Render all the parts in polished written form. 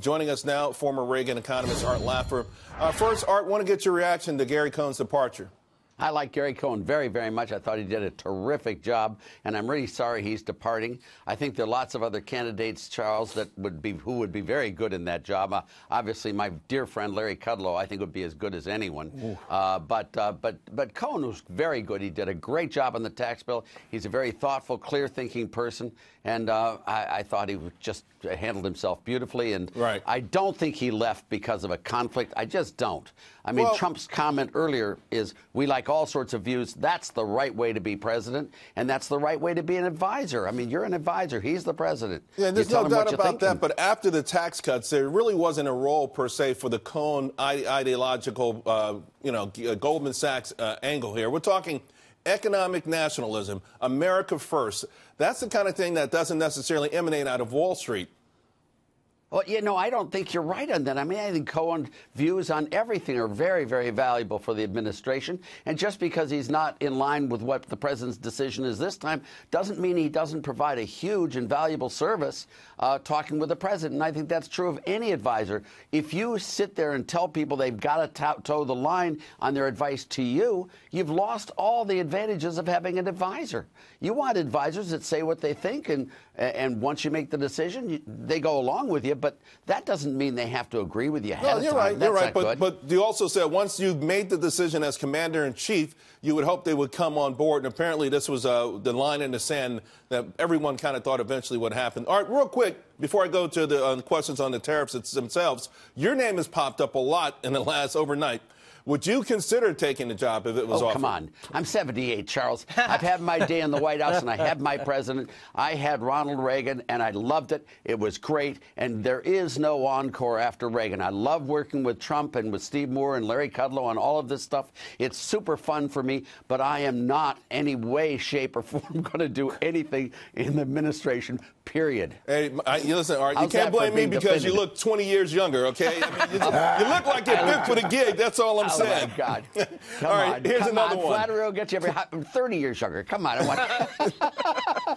Joining us now, former Reagan economist Art Laffer. First, Art, want to get your reaction to Gary Cohn's departure. I like Gary Cohn very, very much. I thought he did a terrific job, and I'm really sorry he's departing. I think there are lots of other candidates, Charles, who would be very good in that job. Obviously, my dear friend Larry Kudlow, I think, would be as good as anyone. But Cohn was very good. He did a great job on the tax bill. He's a very thoughtful, clear-thinking person, and I thought he just handled himself beautifully. And I don't think he left because of a conflict. I just don't. I mean, Trump's comment earlier is, we like all sorts of views. That's the right way to be president, and that's the right way to be an advisor. I mean, you're an advisor. He's the president. Yeah, there's no doubt about that. But after the tax cuts, there really wasn't a role, per se, for the Cohn ideological, Goldman Sachs angle here. We're talking economic nationalism, America first. That's the kind of thing that doesn't necessarily emanate out of Wall Street. Well, I don't think you're right on that. I mean, I think Cohen's views on everything are very, very valuable for the administration. And just because he's not in line with what the president's decision is this time doesn't mean he doesn't provide a huge and valuable service talking with the president. And I think that's true of any advisor. If you sit there and tell people they've got to toe the line on their advice to you, you've lost all the advantages of having an advisor. You want advisors that say what they think, and once you make the decision, they go along with you. But that doesn't mean they have to agree with you ahead of time. You're right. But you also said once you've made the decision as commander-in-chief, you would hope they would come on board. And apparently this was the line in the sand that everyone kind of thought eventually would happen. All right, real quick, before I go to the questions on the tariffs themselves, your name has popped up a lot in the last overnight. Would you consider taking the job if it was offered? Oh, come on. I'm 78, Charles. I've had my day in the White House, and I had my president. I had Ronald Reagan, and I loved it. It was great, and there is no encore after Reagan. I love working with Trump and with Steve Moore and Larry Kudlow on all of this stuff. It's super fun for me, but I am not any way, shape, or form going to do anything in the administration, period. Hey, listen, Art, you can't blame me because you look 20 years younger, okay? I mean, you look like you're fit for the gig. That's all I'm saying. Oh, my God. Come all right, on. here's another one. Flattery will get you 30 years younger. Come on.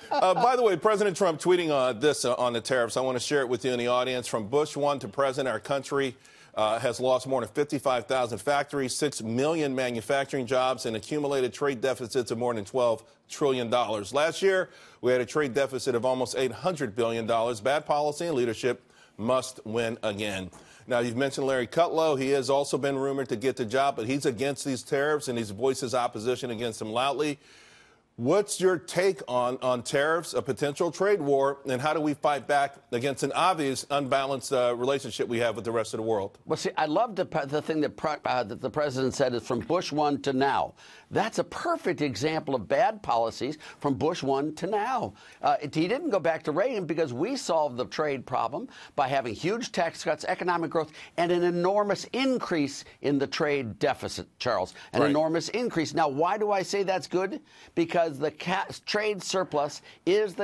By the way, President Trump tweeting this on the tariffs. I want to share it with you in the audience. From Bush 1 to President, our country has lost more than 55,000 factories, 6 million manufacturing jobs, and accumulated trade deficits of more than $12 trillion. Last year, we had a trade deficit of almost $800 billion. Bad policy and leadership must win again. Now, you've mentioned Larry Kudlow. He has also been rumored to get the job, but he's against these tariffs, and he's voices opposition against them loudly. What's your take on tariffs, a potential trade war, and how do we fight back against an obvious unbalanced relationship we have with the rest of the world? Well, see, I love the thing that the president said is from Bush 1 to now. That's a perfect example of bad policies from Bush 1 to now. He didn't go back to Reagan because we solved the trade problem by having huge tax cuts, economic growth, and an enormous increase in the trade deficit, Charles. An enormous increase. Now, why do I say that's good? Because the trade surplus is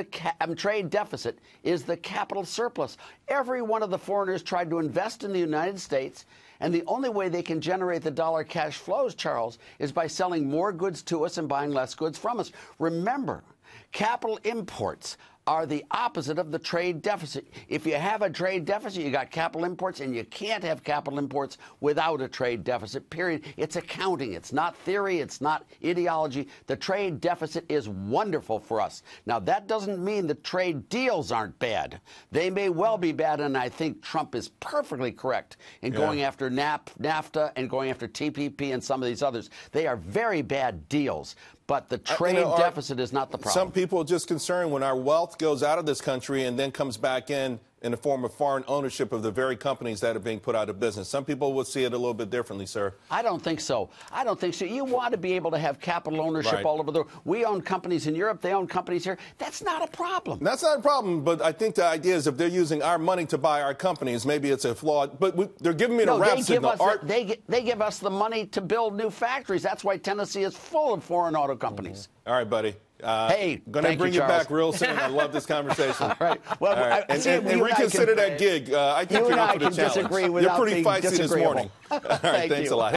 trade deficit is the capital surplus. Every one of the foreigners tried to invest in the United States, and the only way they can generate the dollar cash flows, Charles, is by selling more goods to us and buying less goods from us. Remember, capital imports are the opposite of the trade deficit. If you have a trade deficit, you got capital imports, and you can't have capital imports without a trade deficit, period. It's accounting. It's not theory. It's not ideology. The trade deficit is wonderful for us. Now, that doesn't mean the trade deals aren't bad. They may well be bad, and I think Trump is perfectly correct in going after NAFTA and going after TPP and some of these others. They are very bad deals. But the trade deficit is not the problem. Some people are just concerned when our wealth goes out of this country and then comes back in the form of foreign ownership of the very companies that are being put out of business. Some people will see it a little bit differently, sir. I don't think so. I don't think so. You want to be able to have capital ownership all over the world. We own companies in Europe. They own companies here. That's not a problem. That's not a problem, but I think the idea is if they're using our money to buy our companies, maybe it's a flaw. But they're giving me the rap signal. They give us the money to build new factories. That's why Tennessee is full of foreign auto companies. All right, buddy. Hey, going to bring you back real soon. I love this conversation. All right. Well, all right. And reconsider that gig. I think you're up for the challenge. You're pretty feisty this morning. All right, thanks a lot.